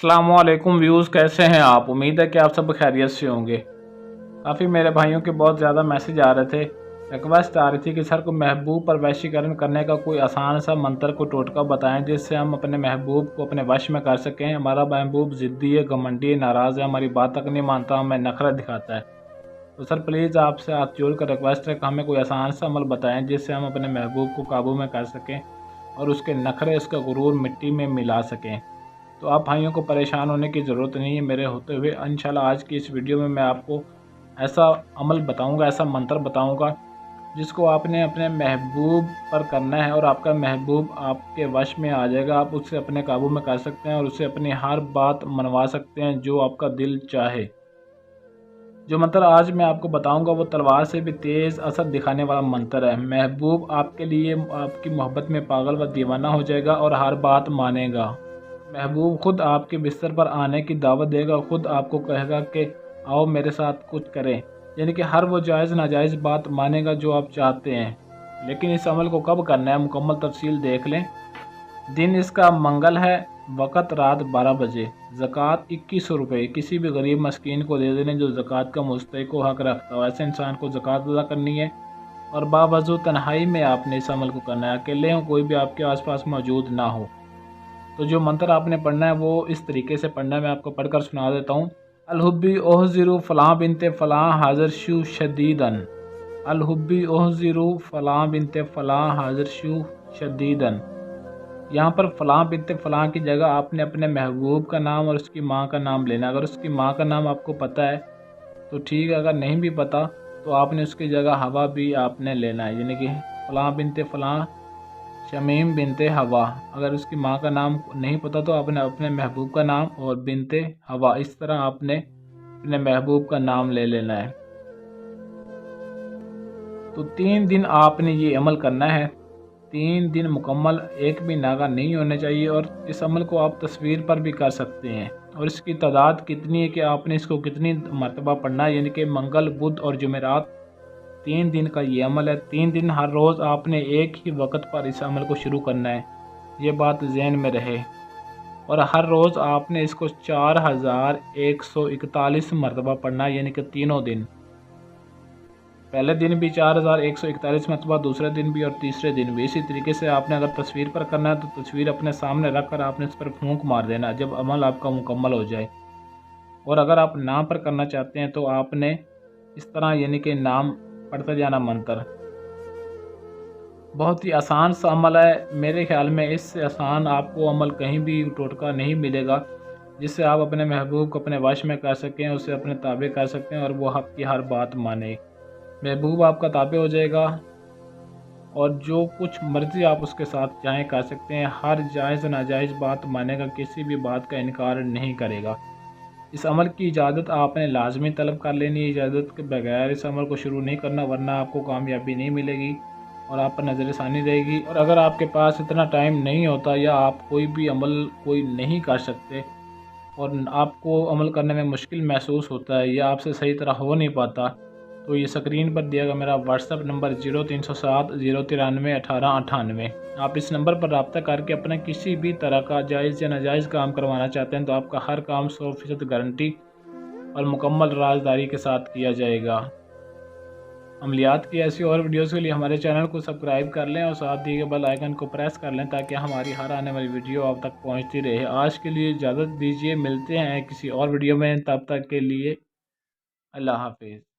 अस्सलाम वालेकुम व्यूज़, कैसे हैं आप। उम्मीद है कि आप सब खैरियत से होंगे। काफ़ी मेरे भाइयों के बहुत ज़्यादा मैसेज आ रहे थे, रिक्वेस्ट आ रही थी कि सर को महबूब पर वशीकरण करने का कोई आसान सा मंत्र को टोटका बताएं जिससे हम अपने महबूब को अपने वश में कर सकें। हमारा महबूब ज़िद्दी है, घमंडी है, नाराज़ है, हमारी बात तक नहीं मानता, हमें नखरा दिखाता है। तो सर प्लीज़ आपसे हाथ जोड़ कर रिक्वेस्ट है कि हमें कोई आसान सा अमल बताएँ जिससे हम अपने महबूब को काबू में कर सकें और उसके नखरे, उसका गुरूर मिट्टी में मिला सकें। तो आप भाइयों को परेशान होने की ज़रूरत नहीं है मेरे होते हुए। इंशाल्लाह आज की इस वीडियो में मैं आपको ऐसा अमल बताऊंगा, ऐसा मंत्र बताऊंगा जिसको आपने अपने महबूब पर करना है और आपका महबूब आपके वश में आ जाएगा। आप उससे अपने काबू में कर सकते हैं और उससे अपनी हर बात मनवा सकते हैं जो आपका दिल चाहे। जो मंत्र आज मैं आपको बताऊंगा वो तलवार से भी तेज़ असर दिखाने वाला मंत्र है। महबूब आपके लिए आपकी मोहब्बत में पागल व दीवाना हो जाएगा और हर बात मानेगा। महबूब खुद आपके बिस्तर पर आने की दावत देगा, खुद आपको कहेगा कि आओ मेरे साथ कुछ करें, यानी कि हर वो जायज़ नाजायज़ बात मानेगा जो आप चाहते हैं। लेकिन इस अमल को कब करना है, मुकम्मल तफसील देख लें। दिन इसका मंगल है, वक़्त रात 12 बजे। ज़कात 2100 रुपये किसी भी गरीब मस्कीन को दे देने जो ज़कात का मुस्तहिक़ हक़ रखता हो। ऐसे इंसान को ज़कात अदा करनी है और बावजू तन्हाई में आपने इस अमल को करना है। अकेले हो, कोई भी आपके आसपास मौजूद ना हो। तो जो मंत्र आपने पढ़ना है वो इस तरीके से पढ़ना है, मैं आपको पढ़कर सुना देता हूँ। अलहुब्बी ओहज़िरु फ़लाँ बिनते फ़लाँ हाज़िर शु शदीदन। अलहुब्बी ओहज़िरु फ़लाँ बिनते फ़लाँ हाज़िर शु शदीदन। यहाँ पर फ़लाँ बिनते फ़लाँ की जगह आपने अपने महबूब का नाम और उसकी माँ का नाम लेना। अगर उसकी माँ का नाम आपको पता है तो ठीक है, अगर नहीं भी पता तो आपने उसकी जगह हवा भी आपने लेना है, यानी कि फ़लाँ बिनते फ़लाँ शमीम बिनते हवा। अगर उसकी माँ का नाम नहीं पता तो आपने अपने महबूब का नाम और बिनते हवा, इस तरह आपने अपने महबूब का नाम ले लेना है। तो 3 दिन आपने ये अमल करना है। 3 दिन मुकम्मल, एक भी नागा नहीं होने चाहिए। और इस अमल को आप तस्वीर पर भी कर सकते हैं। और इसकी तादाद कितनी है कि आपने इसको कितनी मरतबा पढ़ना है, यानी कि मंगल, बुध और जुमेरात 3 दिन का ये अमल है। 3 दिन हर रोज़ आपने एक ही वक्त पर इस अमल को शुरू करना है, ये बात ज़हन में रहे। और हर रोज़ आपने इसको 4141 मरतबा पढ़ना है, यानी कि तीनों दिन। पहले दिन भी 4141 मरतबा, दूसरे दिन भी और तीसरे दिन भी। इसी तरीके से आपने अगर तस्वीर पर करना है तो तस्वीर अपने सामने रख कर आपने इस पर फूंक मार देना जब अमल आपका मुकम्मल हो जाए। और अगर आप नाम पर करना चाहते हैं तो आपने इस तरह, यानी कि नाम पढ़ते जाना मंत्र। बहुत ही आसान सा अमल है। मेरे ख्याल में इससे आसान आपको अमल कहीं भी टोटका नहीं मिलेगा जिससे आप अपने महबूब को अपने वश में कर सकें, उसे अपने ताबे कर सकें और वो आपकी हर बात माने। महबूब आपका ताबे हो जाएगा और जो कुछ मर्ज़ी आप उसके साथ चाहें कर सकते हैं। हर जायज़ नाजायज़ बात मानेगा, किसी भी बात का इनकार नहीं करेगा। इस अमल की इजाज़त आपने लाजमी तलब कर लेनी है। इजाज़त के बगैर इस अमल को शुरू नहीं करना, वरना आपको कामयाबी नहीं मिलेगी और आप पर नज़र षानी रहेगी। और अगर आपके पास इतना टाइम नहीं होता या आप कोई भी अमल नहीं कर सकते और आपको अमल करने में मुश्किल महसूस होता है या आपसे सही तरह हो नहीं पाता, तो ये स्क्रीन पर दिया गया मेरा व्हाट्सएप नंबर 0307 093 1898। आप इस नंबर पर रब्ता करके अपना किसी भी तरह का जायज़ या नाजायज़ काम करवाना चाहते हैं तो आपका हर काम 100% गारंटी और मुकम्मल राजदारी के साथ किया जाएगा। अमलियात की ऐसी और वीडियोज़ के लिए हमारे चैनल को सब्सक्राइब कर लें और साथ दिए गए बेल आइकन को प्रेस कर लें ताकि हमारी हर आने वाली वीडियो आप तक पहुंचती रहे। आज के लिए इजाज़त दीजिए, मिलते हैं किसी और वीडियो में, तब तक के लिए अल्लाह हाफिज़।